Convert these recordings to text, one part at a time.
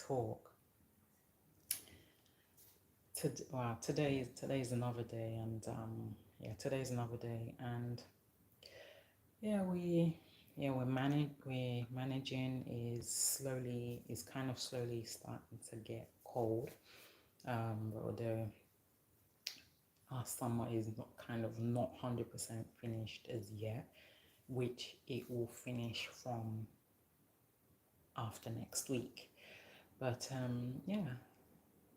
talk. Wow, today's another day, and today's another day, and yeah, we're managing is kind of slowly starting to get cold. Although our summer is not 100% finished as yet, which it will finish from after next week. But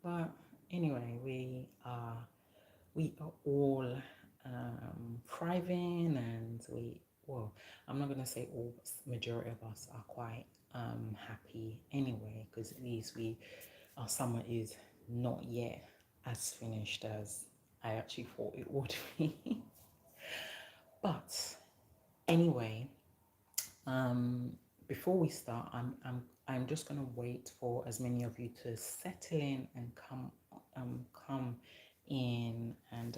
but anyway, we are all thriving, and I'm not gonna say all, but majority of us are quite happy anyway, because at least our summer is not yet as finished as I actually thought it would be. But anyway, um, before we start, I'm just gonna wait for as many of you to settle in and come in, and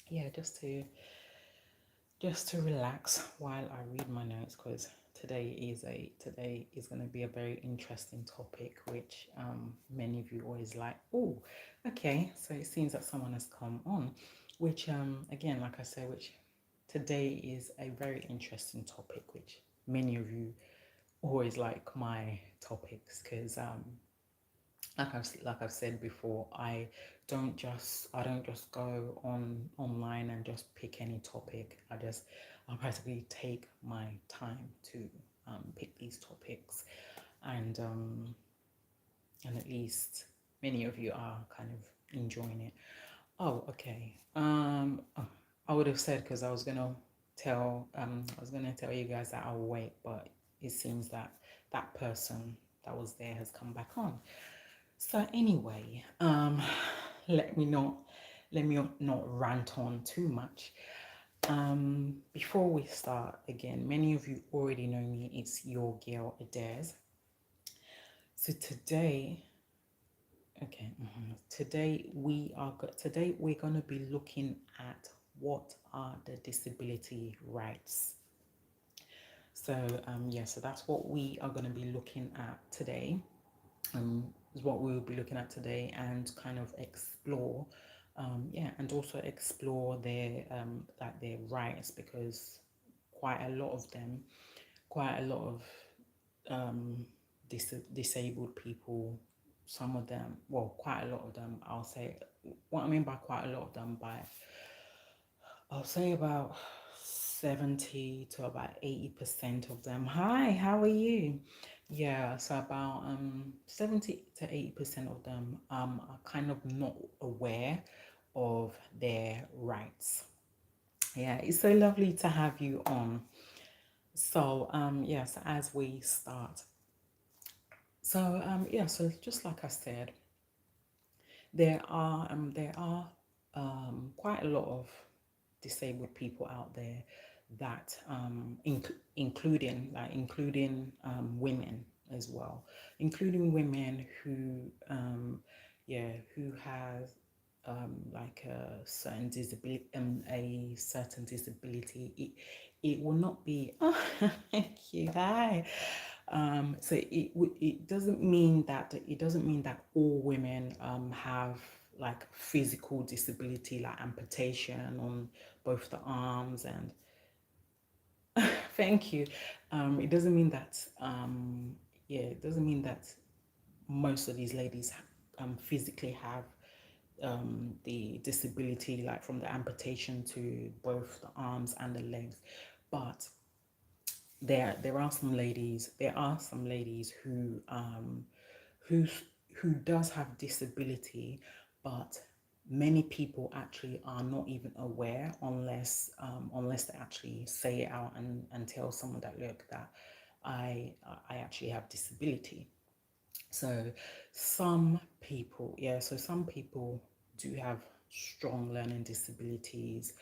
yeah, just to relax while I read my notes, because today is going to be a very interesting topic, which many of you always like. Oh, okay, so it seems that someone has come on, which again, like I said, which today is a very interesting topic, which many of you always like my topics, because like I've said before, I don't just go online and just pick any topic. I practically take my time to pick these topics, and at least many of you are kind of enjoying it. Oh, okay. I would have said, because I was gonna tell you guys that I'll wait, but it seems that that person that was there has come back on. So anyway, let me not let me not rant on too much. Before we start again, many of you already know me. It's your girl Adair. So today we're gonna be looking at what are the disability rights. So so that's what we are gonna be looking at today. Is what we will be looking at today, and kind of explore and also explore their their rights, because quite a lot of them quite a lot of um disabled people, some of them, well, quite a lot of them, I'll say. What I mean by quite a lot of them, I'll say about 70 to about 80% of them. Hi, how are you? Yeah, so about 70 to 80% of them are kind of not aware of their rights. Yeah, it's so lovely to have you on. So yes, as we start. So so just like I said, there are quite a lot of disabled people out there, that including as well, including women who has like a certain disability. It will not be. Oh, thank you. Hi. So it doesn't mean that all women have like physical disability, like amputation on both the arms, and thank you. It doesn't mean that it doesn't mean that most of these ladies physically have the disability, like from the amputation to both the arms and the legs. But there are some ladies who who does have disability, but many people actually are not even aware, unless they actually say it out, and tell someone that, look, that I actually have disability. So some people do have strong learning disabilities,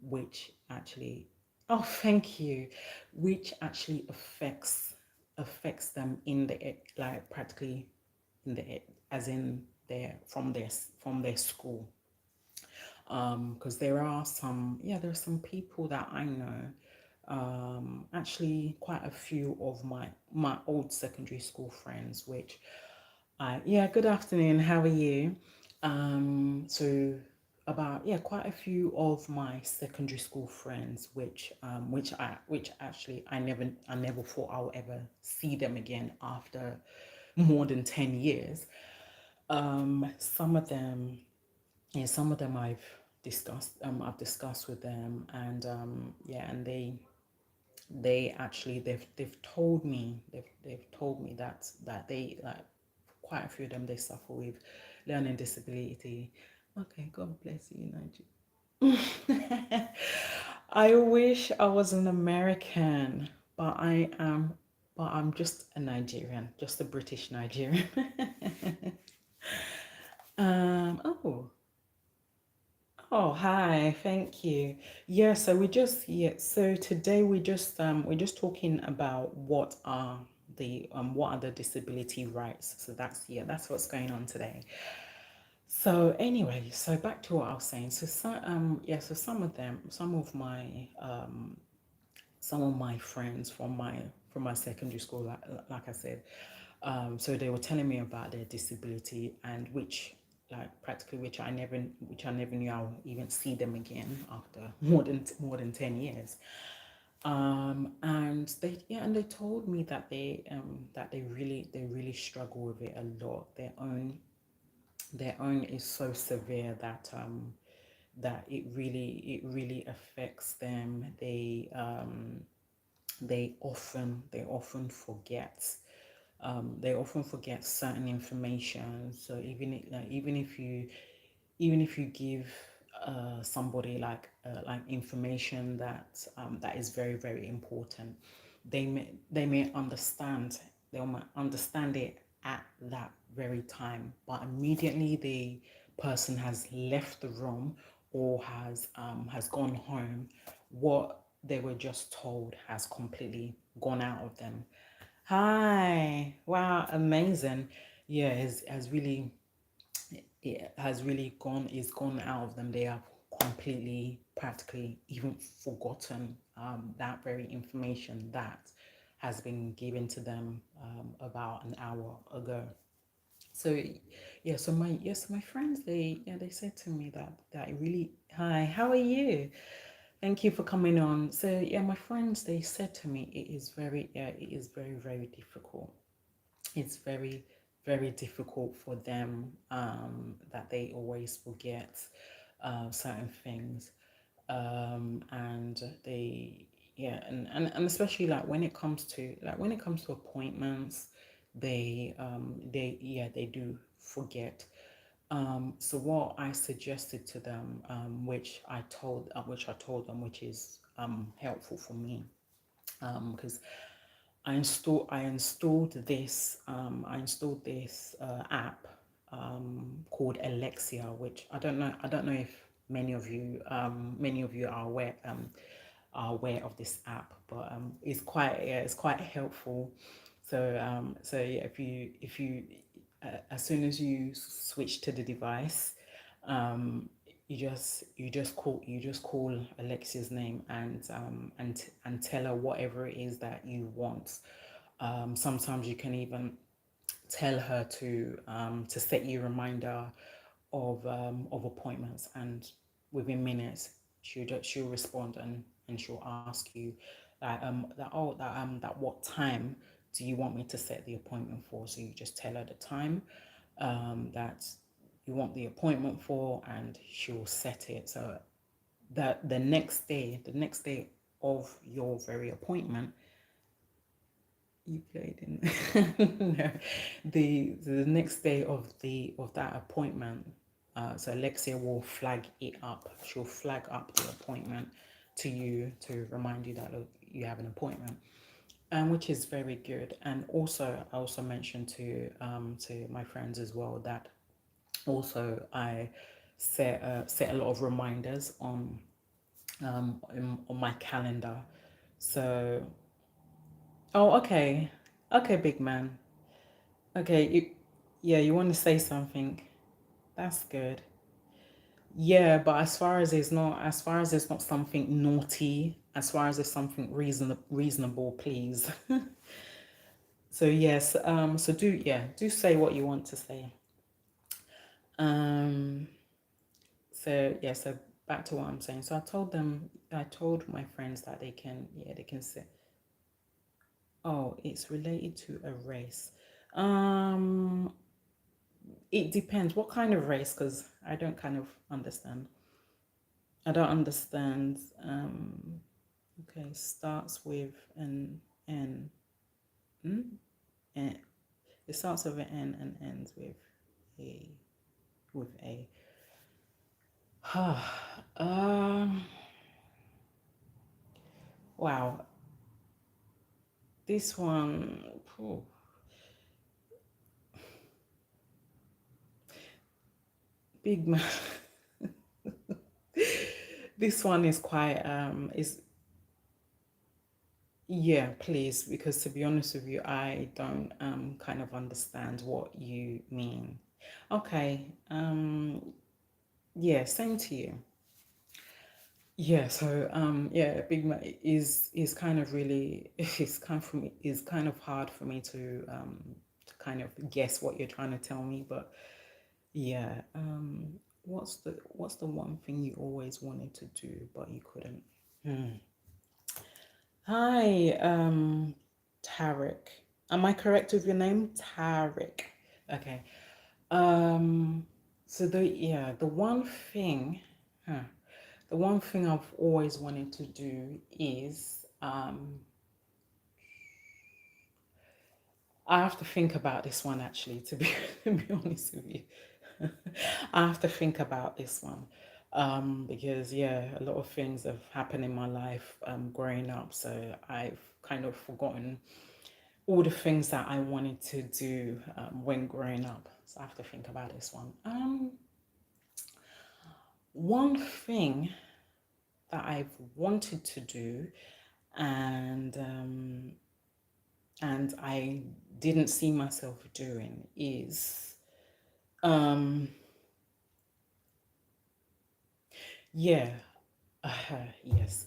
which actually, oh, thank you, which actually affects them in the, like, practically in the, as in their from their school. Because there are some people that I know, Actually quite a few of my old secondary school friends, which yeah, good afternoon, how are you? So about, yeah, quite a few of my secondary school friends, which actually I never thought I'll ever see them again after more than 10 years. Some of them, yeah, some of them I've discussed with them, and yeah, and they actually they've told me they've told me that they, like, quite a few of them, they suffer with learning disability. Okay, God bless you, Nigeria. I wish I was an American, but I'm just a Nigerian, just a British Nigerian. Oh, oh, hi, thank you. Yeah, so so today we're just talking about what are the disability rights. So that's what's going on today. So anyway, so back to what I was saying. So some of my friends from my secondary school, like I said, so they were telling me about their disability, and which I never knew I'll even see them again after more than 10 years. And they told me that they really struggle with it a lot. Their own is so severe that it really affects them. They often forget, they often forget certain information. So even if you give somebody like information that is very, very important, they may understand, they might understand it at that very time, but immediately the person has left the room or has gone home, what they were just told has completely gone out of them. Hi, wow, amazing. Yeah, it has really gone out of them. They have completely, practically even forgotten that very information that has been given to them about an hour ago. So yeah, so my friends, they said to me that it really, hi, how are you? Thank you for coming on. So yeah, my friends, they said to me it is very, very difficult. It's very, very difficult for them, that they always forget certain things, and they yeah, and especially like when it comes to appointments, they do forget. So what I suggested to them, which I told them, which is helpful for me, because I installed this app called Alexia, which I don't know if many of you are aware of this app, but it's quite helpful. So yeah, if you as soon as you switch to the device, um, you just call Alexia's name, and tell her whatever it is that you want. Sometimes you can even tell her to set you a reminder of appointments, and within minutes she'll respond, and she'll ask you that what time do you want me to set the appointment for. So you just tell her the time that you want the appointment for, and she'll set it. So that the next day of your very appointment, you played in no, the next day of that appointment, so Alexia will flag it up. She'll flag up the appointment to you to remind you that, look, you have an appointment, which is very good. And also, I also mentioned to my friends as well that also I set a lot of reminders on my calendar. So, oh, okay, okay, big man. Okay, yeah, you want to say something? That's good. Yeah, but as far as it's not something naughty, as far as it's something reasonable, please. So yes, so do, yeah, do say what you want to say. Um, so yeah, so back to what I'm saying. So I told my friends that they can, yeah, they can say, oh, it's related to a race. Um, it depends what kind of race, because I don't kind of understand. I don't understand. Okay, starts with an N. Hmm? N. It starts with an N and ends with a with a. um. Wow. This one. Phew, big man. This one is quite is, yeah, please, because to be honest with you, I don't kind of understand what you mean. Okay. Yeah, same to you. Yeah, so yeah, Big Mac is kind of really it's kind of for me is kind of hard for me to kind of guess what you're trying to tell me, but yeah, what's the one thing you always wanted to do but you couldn't? Hmm. Hi, Tarek. Am I correct with your name? Tarek. Okay. Um, so the one thing, huh, the one thing I've always wanted to do is I have to think about this one actually, to be to be honest with you. I have to think about this one. Because yeah, a lot of things have happened in my life growing up, so I've kind of forgotten all the things that I wanted to do when growing up. So I have to think about this one. One thing that I've wanted to do and and I didn't see myself doing is um yeah, yes.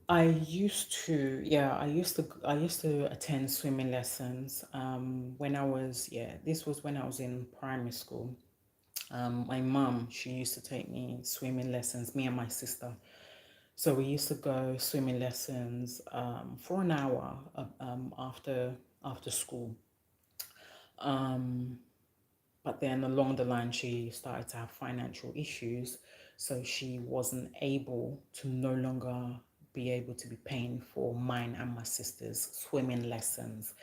I used to attend swimming lessons when I was, yeah, this was when I was in primary school. My mum, she used to take me swimming lessons, me and my sister. So we used to go swimming lessons for an hour after school. Um, but then along the line, she started to have financial issues, so she wasn't able to no longer be able to be paying for mine and my sister's swimming lessons.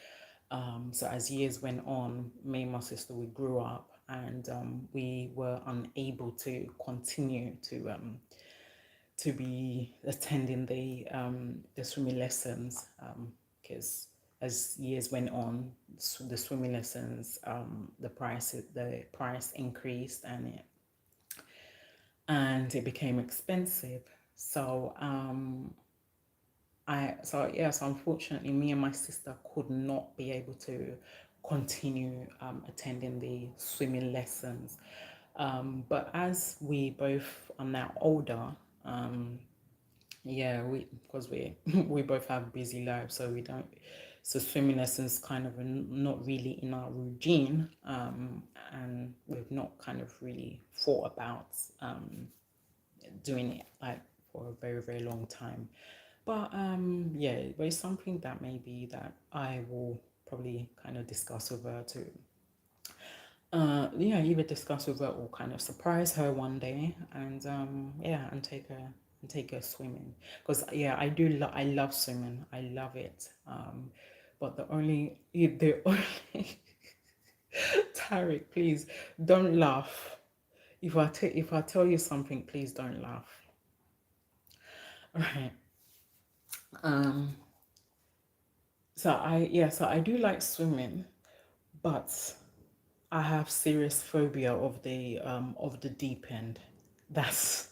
So as years went on, me and my sister, we grew up and we were unable to continue to be attending the swimming lessons because as years went on, the swimming lessons the price increased and it became expensive. So so unfortunately, me and my sister could not be able to continue attending the swimming lessons. But as we both are now older, um, yeah, we because we we both have busy lives, so we don't. So swimming lessons kind of not really in our routine, and we've not kind of really thought about doing it like for a very very long time. But yeah, but it's something that maybe that I will probably kind of discuss with her to yeah, either discuss with her or kind of surprise her one day and yeah, and take her swimming. Because yeah, I love swimming. I love it. But the only Tarek, please don't laugh. If I tell you something, please don't laugh. Right. Um so I do like swimming, but I have serious phobia of the deep end. That's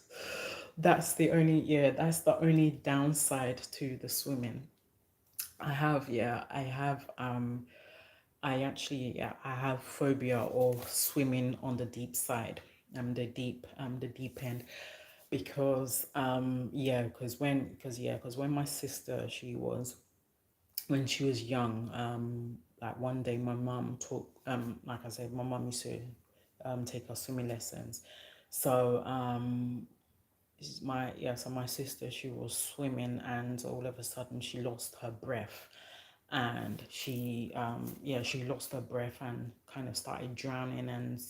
that's the only downside to the swimming. I actually, yeah, I have phobia of swimming on the deep side. the deep end, because because when my sister, when she was young, like one day my mum took, like I said, my mum used to take us swimming lessons. So so my sister, she was swimming, and all of a sudden she lost her breath, and she lost her breath and kind of started drowning, and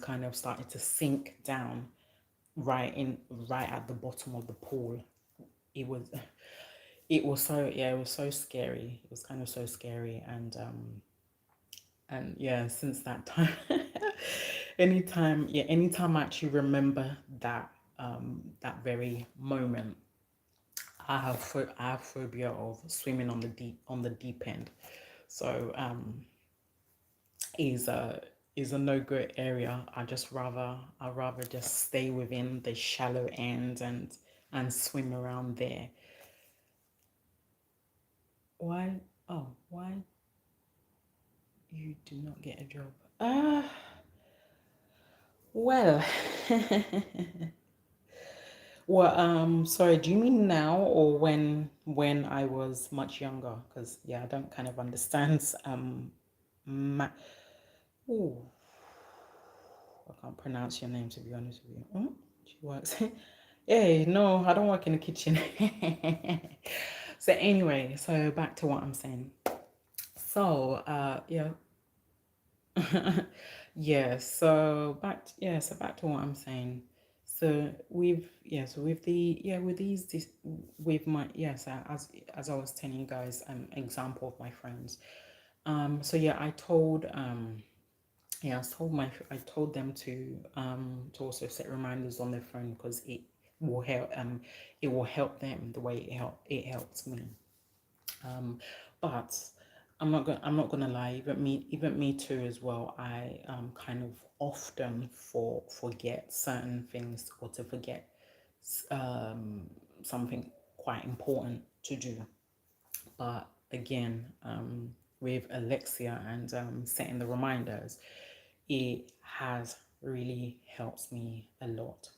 kind of started to sink down right at the bottom of the pool. It was it was so scary. It was kind of so scary, and yeah, since that time, anytime I actually remember that very moment, I have phobia of swimming on the deep end. So is a is a no go area. I rather just stay within the shallow end and swim around there. Why? Oh, why you do not get a job? Well, well, sorry, do you mean now or when I was much younger? Because yeah, I don't kind of understand. Ma- Ooh, I can't pronounce your name, to be honest with you. Oh, she works. Hey, no, I don't work in the kitchen. So anyway, so back to what I'm saying. So yeah, so back to what I'm saying. So with the yeah with these this with my yes as I was telling you guys example of my friends. So yeah, I told them to also set reminders on their phone, because it will help them the way it helps me. But I'm not gonna lie, even me too as well. I kind of often forget certain things, or to forget something quite important to do. But again, with Alexia and setting the reminders, it has really helped me a lot.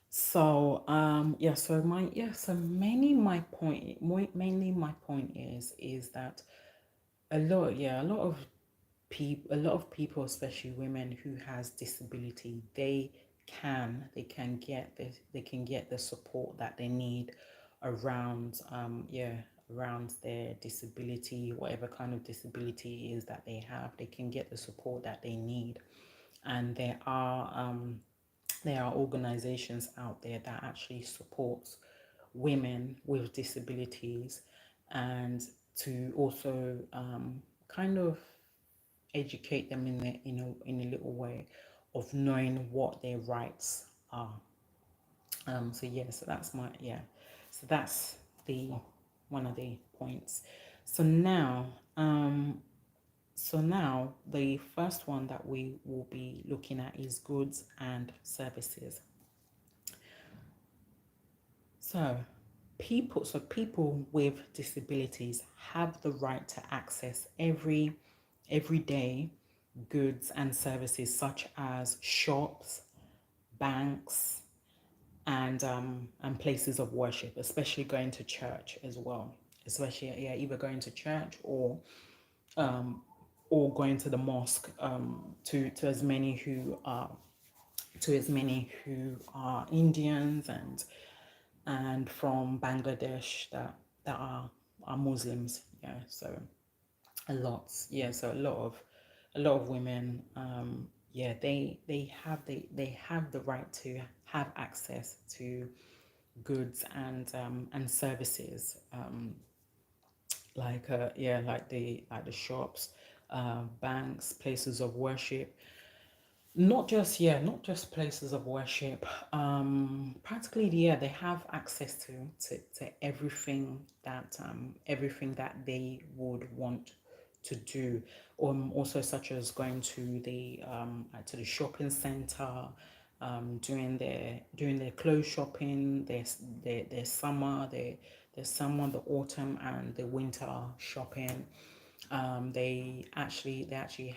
So so mainly my point is that a lot of people, especially women who has disability, they can get the support that they need around around their disability, whatever kind of disability is that they have. They can get the support that they need, and there are organizations out there that actually supports women with disabilities, and to also kind of educate them in a little way of knowing what their rights are. So that's so that's the one of the points. So now, the first one that we will be looking at is goods and services. So people with disabilities have the right to access everyday goods and services, such as shops, banks, and places of worship, especially going to church as well. Especially either going to church um, or going to the mosque, to as many who are Indians and from Bangladesh that are Muslims. Yeah, so a lot of women, they have the right to have access to goods and services, like the shops, banks, places of worship. Not just places of worship. Practically, they have access to everything that they would want to do. Also such as going to the shopping center, doing their clothes shopping, their summer, the autumn and the winter shopping, they actually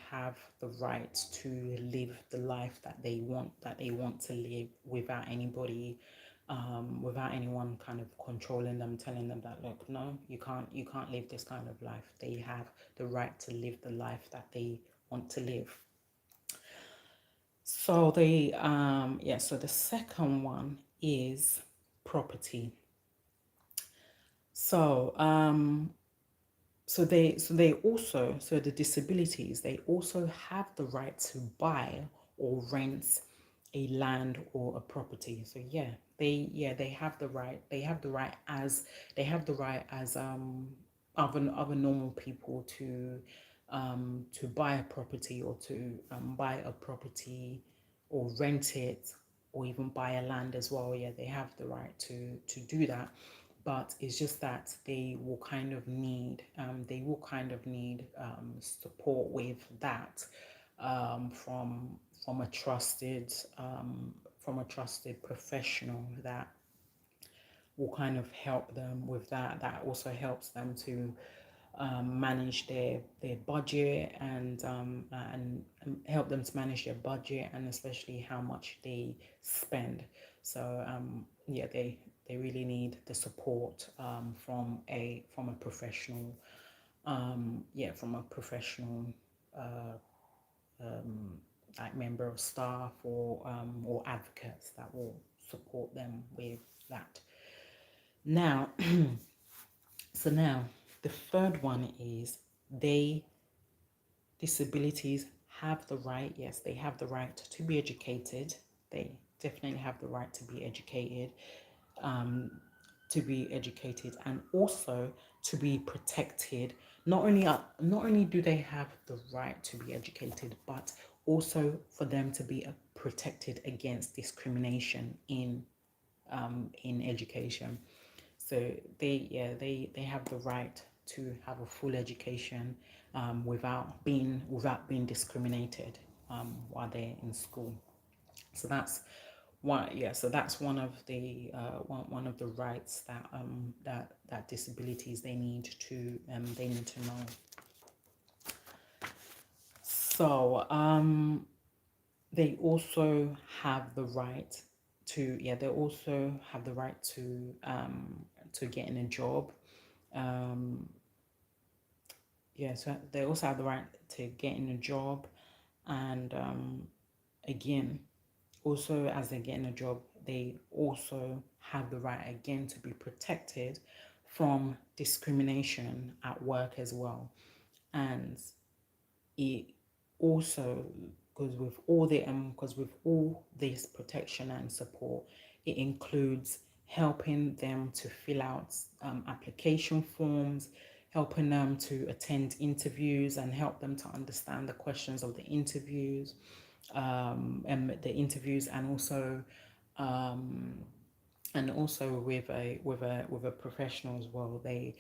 have the right to live the life that they want to live without anybody, without anyone kind of controlling them, telling them that, look, no, you can't live this kind of life. They have the right to live the life that they want to live. So so the second one is property. So the disabilities, they also have the right to buy or rent a land or a property. So they have the right. They have the right as other normal people to buy a property, or to buy a property or rent it, or even buy a land as well. Yeah, they have the right to do that, but it's just that they will kind of need support with that, from from a trusted professional that will kind of help them with that. That also helps them to manage their budget, and help them to manage their budget, and especially how much they spend. So they really need the support from a professional, from a professional uh, um, like member of staff, or advocates that will support them with that. Now, so now the third one is they disabilities have the right, yes, they have the right to be educated. They definitely have the right to be educated, um, and also to be protected. Not only do they have the right to be educated, but also for them to be protected against discrimination in education. So they have the right to have a full education, without being discriminated, while they're in school. So that's one. Yeah, so that's one of the rights that disabilities they need to know. So they also have the right to getting a job. Um, so they also have the right to getting a job, and again, also as they're getting a job, they also have the right again to be protected from discrimination at work as well. And it also, because with all this protection and support, it includes helping them to fill out application forms, helping them to attend interviews, and help them to understand the questions of the interviews, um, and also with a professional as well. They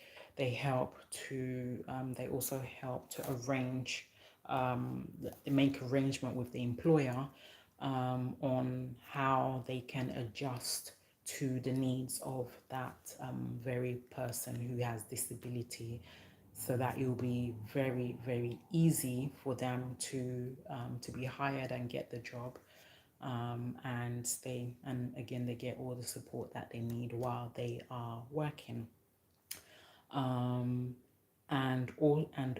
also help to they make arrangement with the employer, on how they can adjust to the needs of that very person who has disability, so that it will be very, very easy for them to be hired and get the job. And again, they get all the support that they need while they are working. And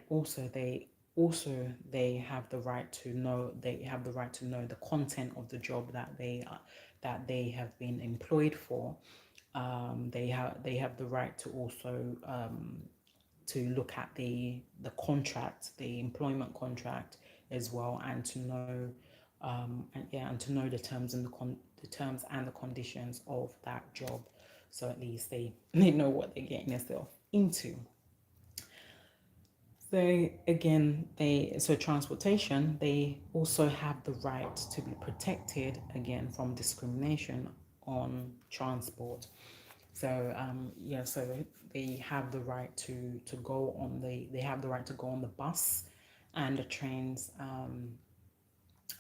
also have the right to know the content of the job that they have been employed for. They have the right to also to look at the employment contract as well, and to know the terms and the terms and the conditions of that job, so at least they know what they're getting themselves into. So transportation, they also have the right to be protected again from discrimination on transport. So they have the right to go on the bus and the trains,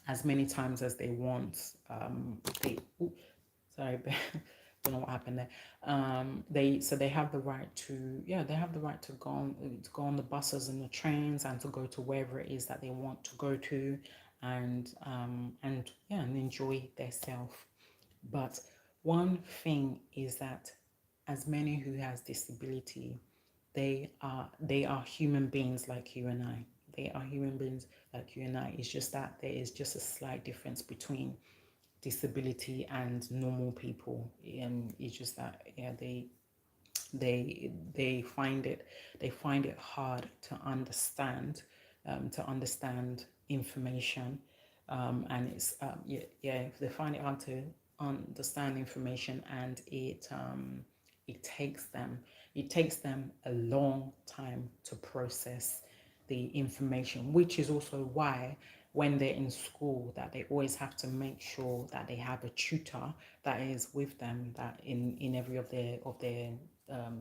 as many times as they want. They sorry don't know what happened there. They have the right to, yeah, they have the right to go on the buses and the trains and to go to wherever it is that they want to go to, and yeah, and enjoy their self. But one thing is that as many who has disability, they are human beings like you and I. They are human beings like you and I. It's just that there is just a slight difference between disability and normal people. And it's just that, yeah, they find it hard to understand information, and it's yeah, yeah, they find it hard to understand information, and it takes them a long time to process the information, which is also why when they're in school that they always have to make sure that they have a tutor that is with them, that in every of their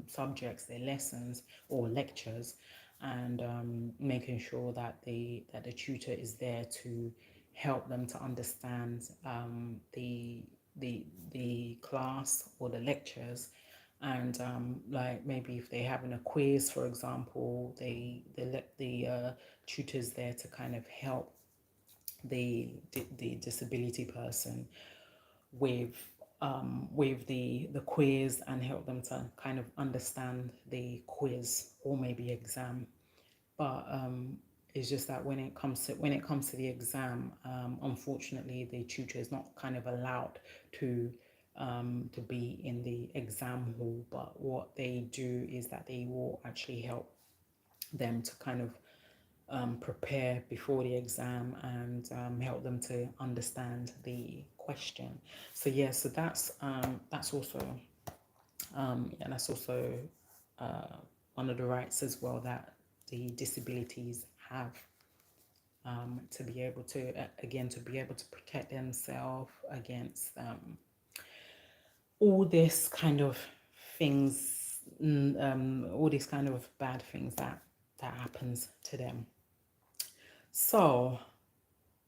subjects, their lessons or lectures, and making sure that the tutor is there to help them to understand the class or the lectures. And like maybe if they're having a quiz, for example, they let the tutors there to kind of help the disability person with the quiz, and help them to kind of understand the quiz or maybe exam. But it's just that when it comes to the exam, unfortunately, the tutor is not kind of allowed to be in the exam hall. But what they do is that they will actually help them to kind of prepare before the exam, and help them to understand the question. So yeah, so that's also and that's also uh, one of the rights as well that the disabilities have, to be able to again to be able to protect themselves against all this kind of things, all these kind of bad things that happens to them. So,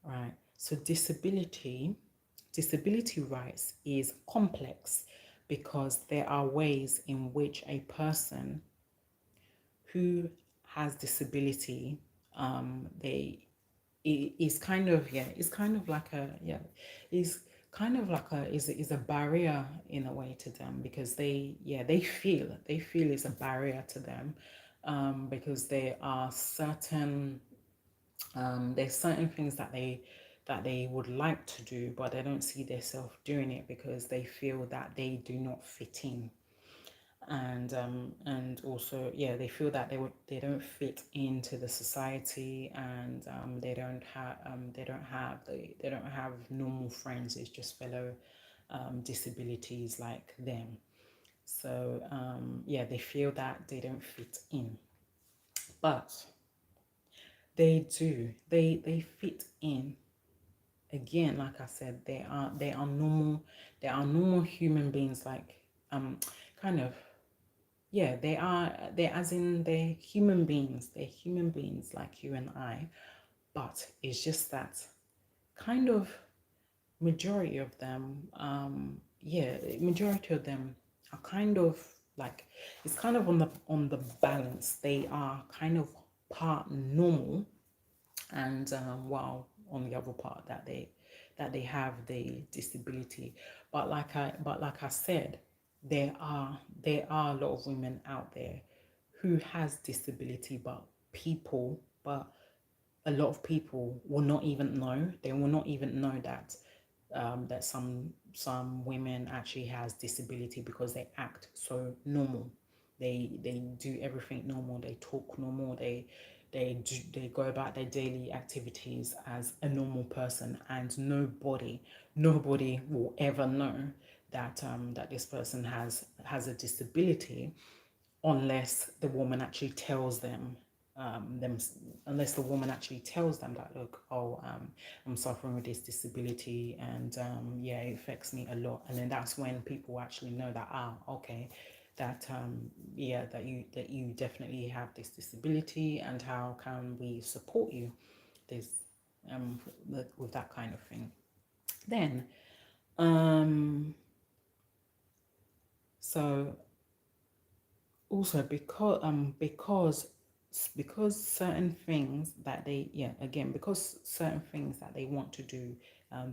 right. So disability rights is complex because there are ways in which a person who has disability, they is kind of, yeah, it's kind of like a, yeah, is kind of like is a barrier in a way to them, because they feel it's a barrier to them, because there's certain things that they would like to do, but they don't see themselves doing it because they feel that they do not fit in. And also, yeah, they feel that they don't fit into the society, and they don't have normal friends. It's just fellow disabilities like them. So yeah, they feel that they don't fit in, but they do. They fit in. Again, like I said, they are normal. They are normal human beings, like kind of, yeah, they're as in they're human beings. They're human beings like you and I. But it's just that kind of majority of them, yeah, majority of them are kind of like, it's kind of on the balance. They are kind of part normal, and while on the other part that they have the disability. But like I said, there are a lot of women out there who has disability, but a lot of people will not even know. They will not even know that some women actually has disability, because they act so normal. They do everything normal. They talk normal. They go about their daily activities as a normal person, and nobody will ever know that this person has a disability, unless the woman actually tells them unless the woman actually tells them that, look, oh, I'm suffering with this disability, and yeah, it affects me a lot. And then that's when people actually know that, okay, that yeah, that you definitely have this disability, and how can we support you this with that kind of thing. Then So also because certain things that they, yeah, again, because certain things that they want to do,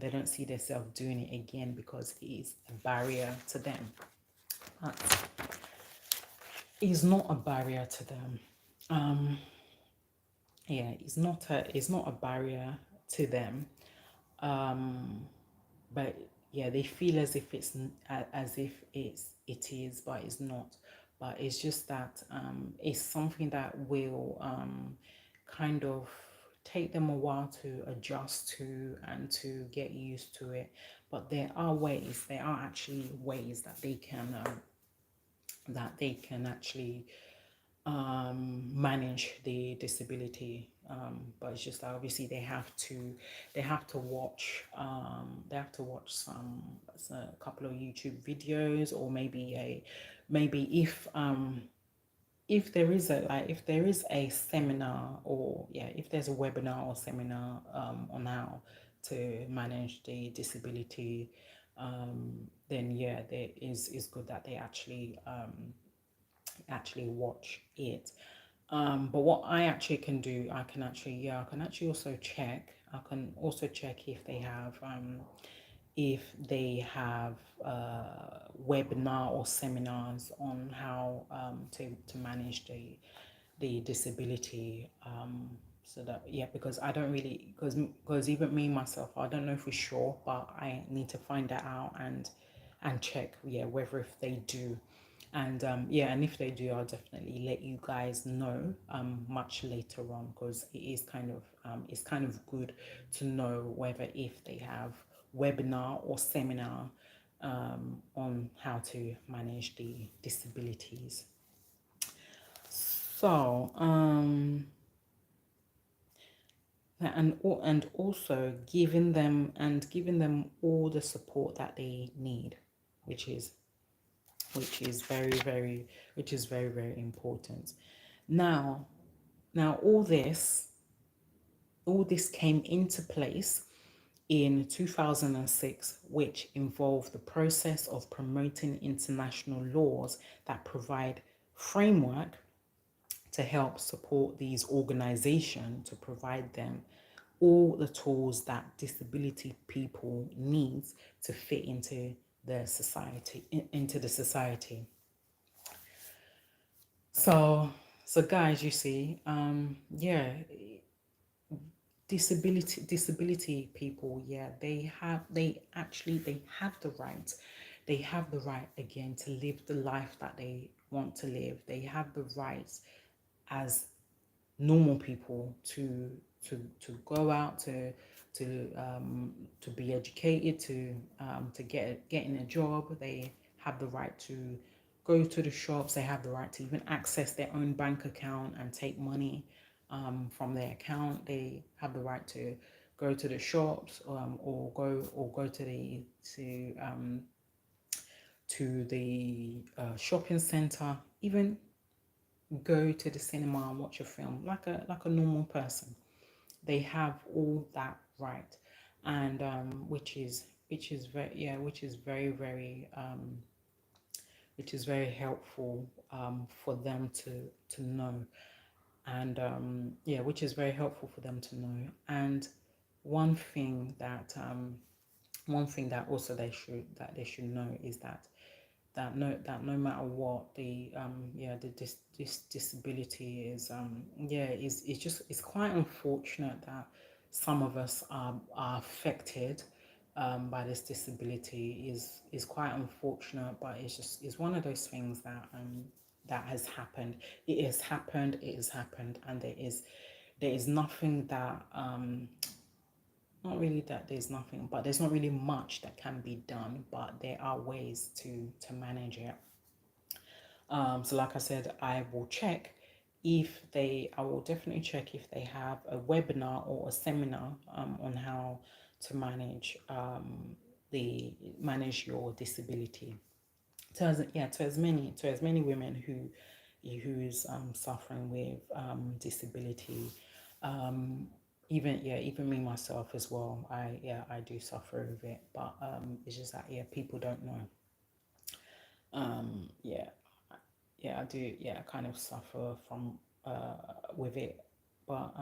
they don't see themselves doing it again because it is a barrier to them. But it's not a barrier to them. um yeah, it's not a barrier to them. um but yeah, they feel as if as if it is, but it's not. But it's just that it's something that will kind of take them a while to adjust to and to get used to it. But there are actually ways that they can actually manage the disability. But it's just that obviously they have to watch a couple of YouTube videos, or maybe if there is if there is a seminar, or yeah, if there's a webinar or seminar on how to manage the disability, then yeah, there is good that they actually watch it. But what I actually can do, I can actually also check. I can also check if they have webinar or seminars on how to manage the disability. So that, yeah, because I don't really, because even me myself, I don't know for sure, but I need to find that out and check, yeah, whether if they do. And yeah, and if they do, I'll definitely let you guys know much later on, because it's kind of good to know whether if they have webinar or seminar on how to manage the disabilities. So and also giving them all the support that they need, which is which is very very which is very very important. Now all this came into place in 2006, which involved the process of promoting international laws that provide framework to help support these organizations, to provide them all the tools that disability people needs to fit into the society. So guys, you see, yeah, disability people, yeah, they have the right, again, to live the life that they want to live. They have the rights as normal people to go out, to be educated, to getting a job. They have the right to go to the shops. They have the right to even access their own bank account and take money from their account. They have the right to go to the shops, or go to the shopping center, even go to the cinema and watch a film like a normal person. They have all that right. And which is very helpful for them to know. And yeah, which is very helpful for them to know. And one thing that also they should know is that no matter what the yeah, this disability is, yeah, it's just, it's quite unfortunate that some of us are affected by this disability. Is quite unfortunate, but it's one of those things that has happened. It has happened, and there is nothing that not really that there's nothing, but there's not really much that can be done, but there are ways to manage it. So like I said, I will definitely check if they have a webinar or a seminar on how to manage your disability. To as many women who's suffering with disability. Even me myself as well. I do suffer with it, but it's just that, yeah, people don't know. Yeah, yeah, I do. Yeah, I kind of suffer from with it, but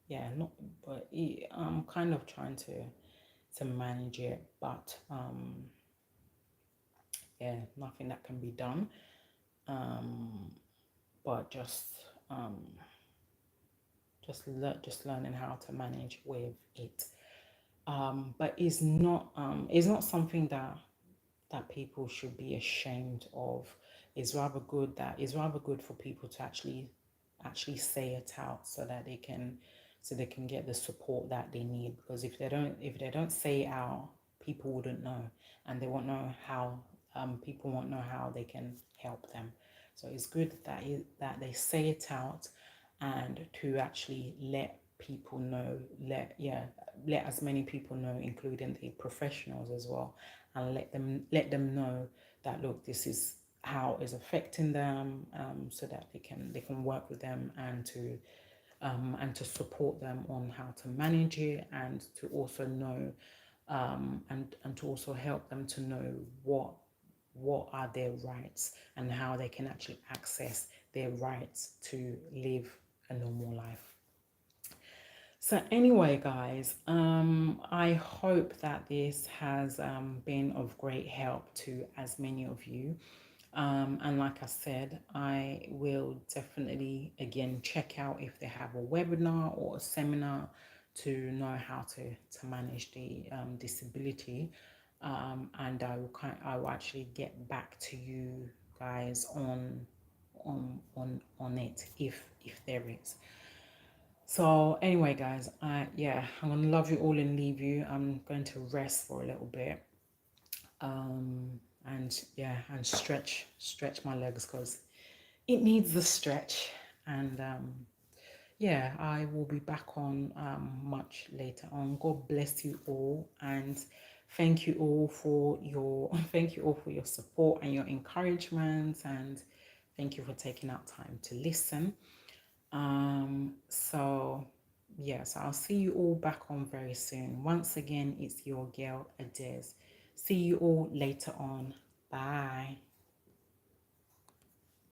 yeah, not. But I'm kind of trying to manage it, but yeah, nothing that can be done. Um, but just learning how to manage with it. But it's not something that people should be ashamed of. It's rather good for people to actually say it out so that they can get the support that they need, because if they don't say it out, people wouldn't know, and they won't know how people won't know how they can help them. So it's good that they say it out, and to actually let people know, let as many people know, including the professionals as well, and let them know that, look, this is how it's affecting them, so that they can work with them, and to support them on how to manage it, and to also know, and to also help them to know what are their rights, and how they can actually access their rights to live a normal life. So anyway, guys, I hope that this has been of great help to as many of you. And like I said, I will definitely again check out if they have a webinar or a seminar to know how to manage the disability. And I will actually get back to you guys on it if there is. So anyway, guys, yeah, I'm gonna love you all and leave you. I'm going to rest for a little bit, and yeah, and stretch my legs, because it needs the stretch. And yeah, I will be back on much later on. God bless you all, and thank you all for your thank you all for your support and your encouragement, and thank you for taking out time to listen. So yes, I'll see you all back on very soon. Once again, it's your girl Adez. See you all later on. Bye.